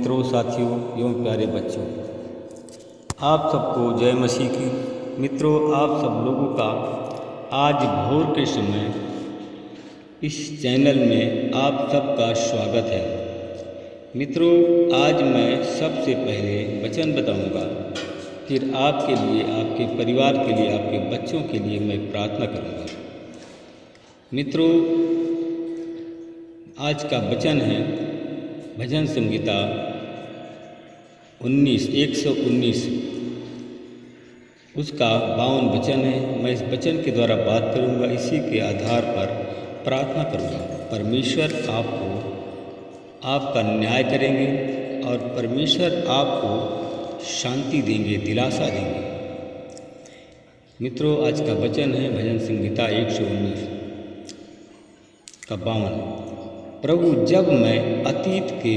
मित्रों, साथियों एवं प्यारे बच्चों, आप सबको जय मसीह की। मित्रों, आप सब लोगों का आज भोर के समय इस चैनल में आप सबका स्वागत है। मित्रों, आज मैं सबसे पहले वचन बताऊंगा, फिर आपके लिए, आपके परिवार के लिए, आपके बच्चों के लिए मैं प्रार्थना करूंगा। मित्रों, आज का वचन है भजन संहिता 119 उसका 52 वचन है। मैं इस वचन के द्वारा बात करूंगा, इसी के आधार पर प्रार्थना करूंगा। परमेश्वर आपको आपका न्याय करेंगे और परमेश्वर आपको शांति देंगे, दिलासा देंगे। मित्रों, आज का वचन है भजन संहिता 119 का 52। प्रभु, जब मैं अतीत के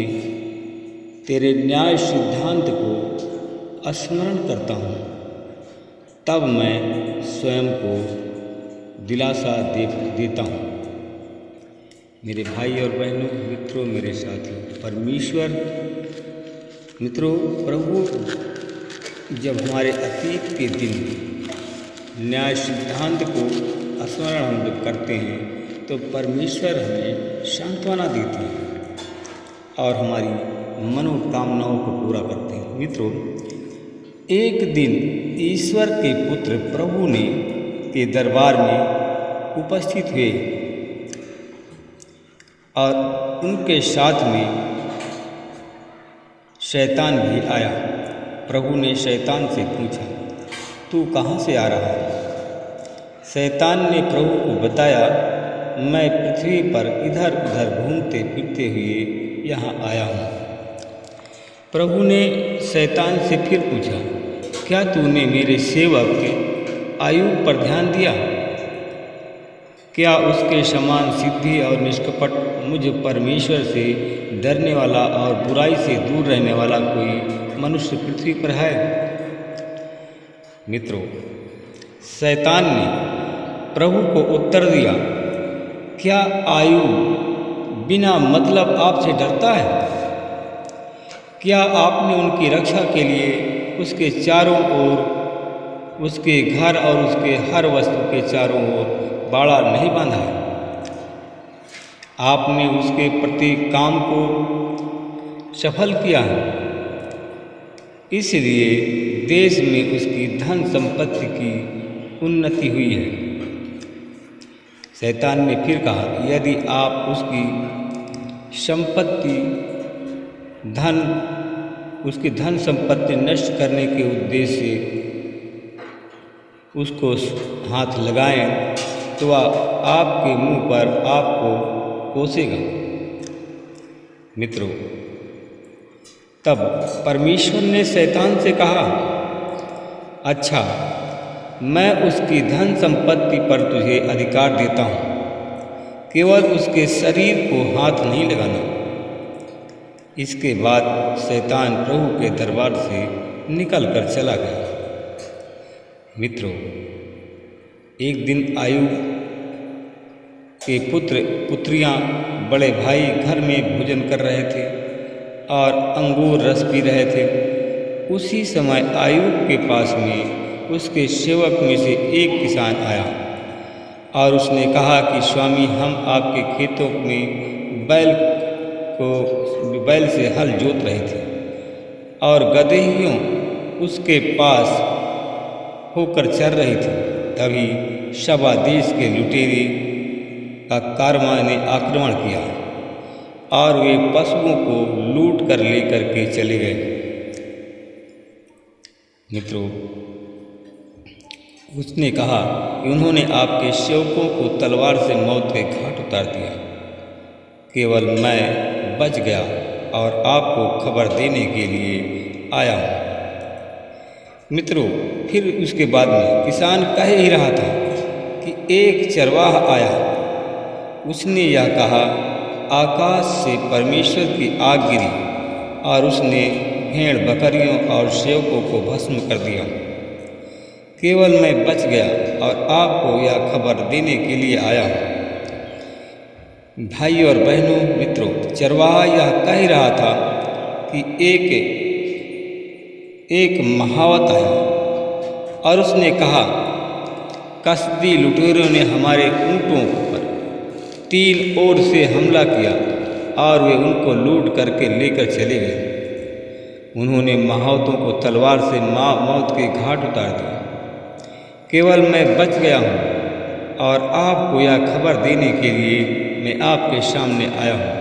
तेरे न्याय सिद्धांत को स्मरण करता हूँ, तब मैं स्वयं को दिलासा देता हूँ। मेरे भाई और बहनों, मित्रों, मेरे साथियों, परमेश्वर, मित्रों, प्रभु जब हमारे अतीत के दिन न्याय सिद्धांत को स्मरण हम जब करते हैं तो परमेश्वर हमें सांत्वना देते हैं और हमारी मनोकामनाओं को पूरा करते हैं। मित्रों, एक दिन ईश्वर के पुत्र प्रभु ने के दरबार में उपस्थित हुए और उनके साथ में शैतान भी आया। प्रभु ने शैतान से पूछा, तू कहाँ से आ रहा है? शैतान ने प्रभु को बताया, मैं पृथ्वी पर इधर उधर घूमते फिरते हुए यहाँ आया हूँ। प्रभु ने शैतान से फिर पूछा, क्या तूने मेरे सेवक आयूब पर ध्यान दिया? क्या उसके समान सिद्धि और निष्कपट मुझ परमेश्वर से डरने वाला और बुराई से दूर रहने वाला कोई मनुष्य पृथ्वी पर है? मित्रों, शैतान ने प्रभु को उत्तर दिया, क्या आयूब बिना मतलब आपसे डरता है? क्या आपने उनकी रक्षा के लिए उसके चारों ओर, उसके घर और उसके हर वस्तु के चारों ओर बाड़ा नहीं बांधा है? आपने उसके प्रत्येक काम को सफल किया है, इसलिए देश में उसकी धन संपत्ति की उन्नति हुई है। शैतान ने फिर कहा, यदि आप उसकी संपत्ति उसकी धन संपत्ति नष्ट करने के उद्देश्य से उसको हाथ लगाएं तो वह आपके मुंह पर आपको कोसेगा। मित्रों, तब परमेश्वर ने शैतान से कहा, अच्छा, मैं उसकी धन संपत्ति पर तुझे अधिकार देता हूँ, केवल उसके शरीर को हाथ नहीं लगाना। इसके बाद शैतान प्रभु के दरबार से निकल कर चला गया। मित्रों, एक दिन आयूब के पुत्रियां बड़े भाई घर में भोजन कर रहे थे और अंगूर रस पी रहे थे। उसी समय आयूब के पास में उसके सेवक में से एक किसान आया और उसने कहा कि स्वामी, हम आपके खेतों में बैल से हल जोत रहे थे और गदहियों उसके पास होकर चर रही थी। तभी शबा देश के लुटेरे का कारवां ने आक्रमण किया और वे पशुओं को लूट कर लेकर के चले गए। मित्रों, उसने कहा कि उन्होंने आपके सेवकों को तलवार से मौत के घाट उतार दिया, केवल मैं बच गया और आपको खबर देने के लिए आया हूँ। मित्रों, फिर उसके बाद में किसान कह ही रहा था कि एक चरवाह आया। उसने यह कहा, आकाश से परमेश्वर की आग गिरी और उसने भेड़ बकरियों और सेवकों को भस्म कर दिया, केवल मैं बच गया और आपको यह खबर देने के लिए आया हूँ। भाई और बहनों, मित्रों, चरवाहा यह कह रहा था कि एक महावत आया और उसने कहा, कसदी लुटेरों ने हमारे ऊँटों पर 3 ओर से हमला किया और वे उनको लूट करके लेकर चले गए। उन्होंने महावतों को तलवार से मौत के घाट उतार दिया। केवल मैं बच गया हूँ और आपको यह खबर देने के लिए मैं आपके सामने आया हूँ।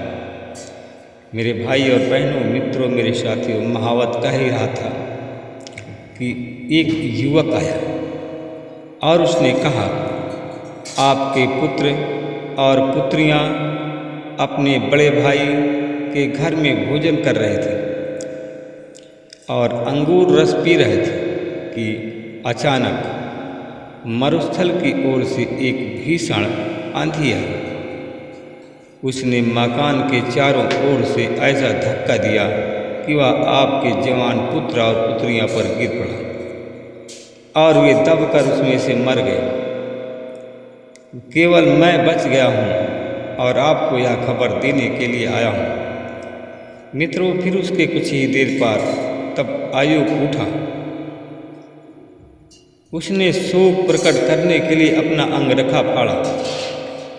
मेरे भाई और बहनों, मित्रों, मेरे साथियों, महावत कह ही रहा था कि एक युवक आया और उसने कहा, आपके पुत्र और पुत्रियां अपने बड़े भाई के घर में भोजन कर रहे थे और अंगूर रस पी रहे थे कि अचानक मरुस्थल की ओर से एक भीषण आंधी आई। उसने मकान के चारों ओर से ऐसा धक्का दिया कि वह आपके जवान पुत्र और पुत्रियां पर गिर पड़ा और वे दबकर उसमें से मर गए। केवल मैं बच गया हूँ और आपको यह खबर देने के लिए आया हूँ। मित्रों, फिर उसके कुछ ही देर बाद तब आयुब उठा। उसने शोक प्रकट करने के लिए अपना अंगरखा फाड़ा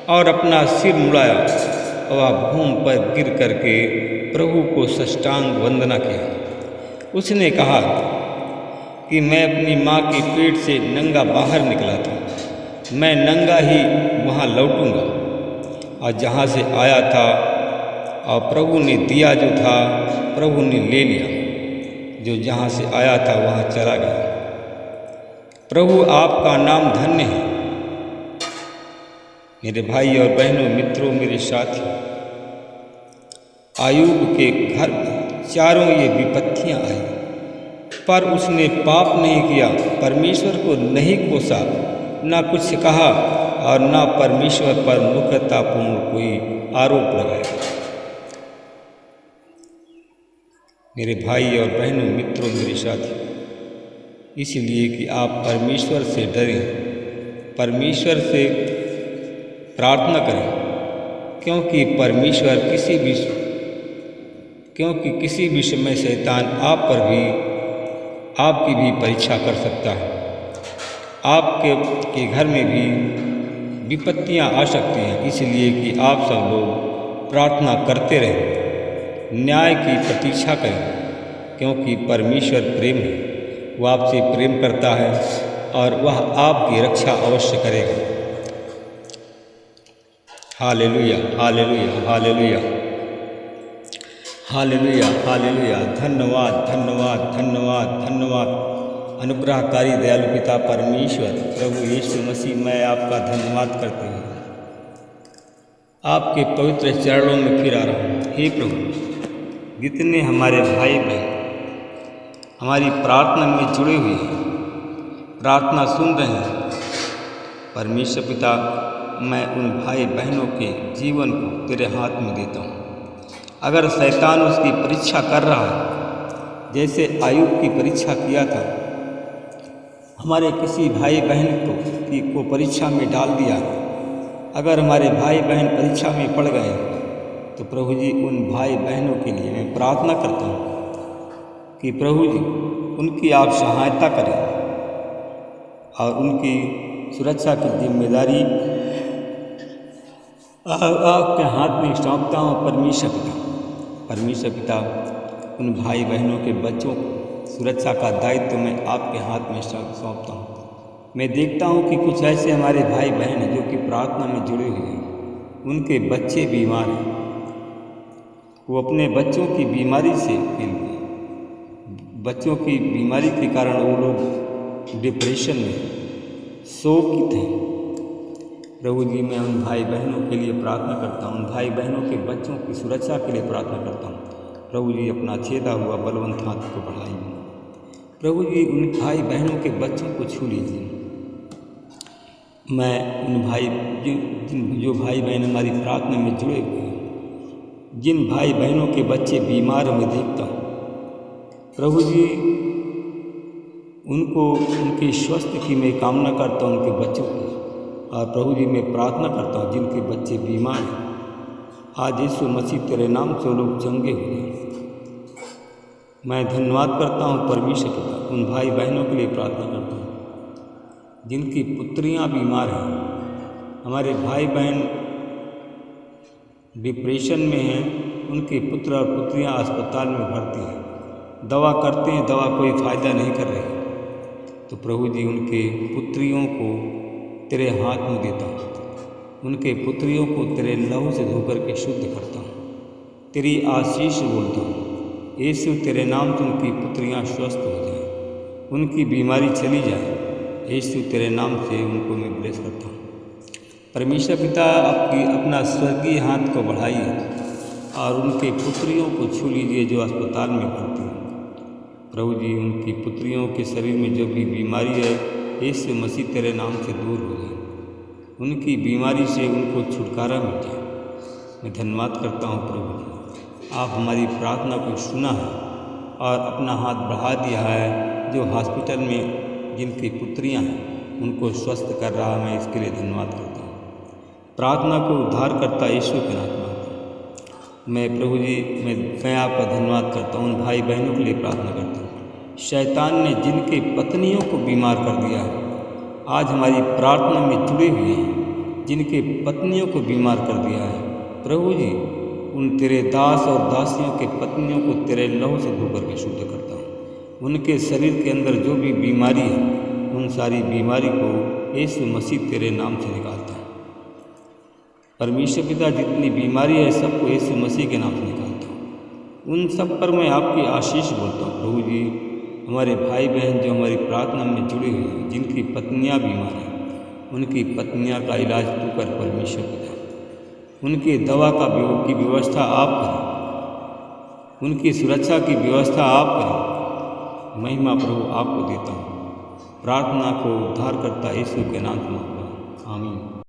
और अपना सिर मुड़ाया और वह भूमि पर गिर करके प्रभु को साष्टांग वंदना किया। उसने कहा कि मैं अपनी माँ के पेट से नंगा बाहर निकला था, मैं नंगा ही वहाँ लौटूंगा और जहाँ से आया था, और प्रभु ने दिया जो था प्रभु ने ले लिया, जो जहाँ से आया था वहाँ चला गया। प्रभु आपका नाम धन्य है। मेरे भाई और बहनों, मित्रों, मेरे साथियों, आयुब के घर में चारों ये विपत्तियां आई, पर उसने पाप नहीं किया, परमेश्वर को नहीं कोसा, ना कुछ कहा और ना परमेश्वर पर मूर्खतापूर्ण कोई आरोप लगाया। मेरे भाई और बहनों, मित्रों, मेरे साथियों, इसलिए कि आप परमेश्वर से डरें, परमेश्वर से प्रार्थना करें, क्योंकि किसी भी समय शैतान आप पर भी, आपकी भी परीक्षा कर सकता है। आपके घर में भी विपत्तियां आ सकती हैं, इसलिए कि आप सब लोग प्रार्थना करते रहें, न्याय की प्रतीक्षा करें, क्योंकि परमेश्वर प्रेम है, वह आपसे प्रेम करता है और वह आपकी रक्षा अवश्य करेगा। Hallelujah, hallelujah, hallelujah, hallelujah, hallelujah. धन्यवाद, धन्यवाद, धन्यवाद, धन्यवाद। अनुग्रहकारी दयालु पिता परमेश्वर प्रभु यीशु मसीह, मैं आपका धन्यवाद करते हुए आपके पवित्र चरणों में फिर आ रहा हूँ। हे प्रभु, जितने हमारे भाई बहन हमारी प्रार्थना में जुड़े हुए हैं, प्रार्थना सुन रहे हैं, परमेश्वर पिता, मैं उन भाई बहनों के जीवन को तेरे हाथ में देता हूँ। अगर शैतान उसकी परीक्षा कर रहा है, जैसे आयुब की परीक्षा किया था, हमारे किसी भाई बहन को परीक्षा में डाल दिया, अगर हमारे भाई बहन परीक्षा में पड़ गए, तो प्रभु जी उन भाई बहनों के लिए मैं प्रार्थना करता हूँ कि प्रभु जी उनकी आप सहायता करें और उनकी सुरक्षा की जिम्मेदारी आपके हाथ में सौंपता हूँ। परमेश्वर पिता, उन भाई बहनों के बच्चों को सुरक्षा का दायित्व मैं आपके हाथ में सौंपता हूँ। मैं देखता हूँ कि कुछ ऐसे हमारे भाई बहन हैं जो कि प्रार्थना में जुड़े हुए हैं, उनके बच्चे बीमार हैं, वो अपने बच्चों की बीमारी से बच्चों की बीमारी के कारण वो लोग डिप्रेशन में शोकित हैं। प्रभु जी, मैं उन भाई बहनों के लिए प्रार्थना करता हूँ, उन भाई बहनों के बच्चों की सुरक्षा के लिए प्रार्थना करता हूँ। प्रभु जी, अपना छेदा हुआ बलवंत हाथ को बढ़ाइए। प्रभु जी, उन भाई बहनों के बच्चों को छू लीजिए। मैं उन जो भाई बहन हमारी प्रार्थना में जुड़े हुए हैं, जिन भाई बहनों के बच्चे बीमार मैं देखता हूँ, प्रभु जी उनको उनके स्वास्थ्य की मैं कामना करता हूँ, उनके बच्चों की। और प्रभु जी, मैं प्रार्थना करता हूँ जिनके बच्चे बीमार हैं, आज यीशु मसीह तेरे नाम से लोग चंगे हुए हैं। मैं धन्यवाद करता हूँ परमेश्वर पिता, उन भाई बहनों के लिए प्रार्थना करता हूँ जिनकी पुत्रियाँ बीमार हैं। हमारे भाई बहन डिप्रेशन में हैं, उनके पुत्र और पुत्रियाँ अस्पताल में भर्ती हैं, दवा करते हैं, दवा कोई फ़ायदा नहीं कर रही। तो प्रभु जी उनके पुत्रियों को तेरे हाथ में देता हूँ, उनके पुत्रियों को तेरे लहू से धोकर के शुद्ध करता हूँ, तेरी आशीष बोलता हूँ। यीशु तेरे नाम से उनकी पुत्रियाँ स्वस्थ हो जाएं, उनकी बीमारी चली जाए। यीशु तेरे नाम से उनको मैं ब्लेस करता हूँ। परमेश्वर पिता आपकी अपना स्वर्गीय हाथ को बढ़ाइए और उनके पुत्रियों को छू लीजिए जो अस्पताल में भर्ती हैं। प्रभु जी उनकी पुत्रियों के शरीर में जो भी बीमारी है, यीशु मसीह तेरे नाम से दूर हो जाए, उनकी बीमारी से उनको छुटकारा मिल जाए। मैं धन्यवाद करता हूँ प्रभु जी, आप हमारी प्रार्थना को सुना है और अपना हाथ बढ़ा दिया है। जो हॉस्पिटल में जिनकी पुत्रियाँ हैं उनको स्वस्थ कर रहा है, मैं इसके लिए धन्यवाद करता हूँ। प्रार्थना को उद्धार करता यीशु के नाम में मैं प्रभु जी मैं आपका धन्यवाद करता हूँ। उन भाई बहनों के लिए प्रार्थना करता हूँ। शैतान ने जिनके पत्नियों को बीमार कर दिया है, आज हमारी प्रार्थना में जुड़े हुए हैं, जिनके पत्नियों को बीमार कर दिया है, प्रभु जी उन तेरे दास और दासियों के पत्नियों को तेरे लहू से धोकर के शुद्ध करता हूँ। उनके शरीर के अंदर जो भी बीमारी है, उन सारी बीमारी को यीशु मसीह तेरे नाम से निकालता हूँ। परमेश्वर पिता जितनी बीमारी है सबको यीशु मसीह के नाम से निकालता हूँ। उन सब पर मैं आपकी आशीष बोलता हूँ। प्रभु जी हमारे भाई बहन जो हमारी प्रार्थना में जुड़े हुए हैं, जिनकी पत्नियाँ बीमार हैं, उनकी पत्नियाँ का इलाज तू कर परमेश्वर पिता। उनकी दवा की व्यवस्था आप करें, उनकी सुरक्षा की व्यवस्था आप करें। महिमा प्रभु आपको देता हूँ। प्रार्थना को उद्धार करता यीशु के नाम से मांगता हूँ, आमीन।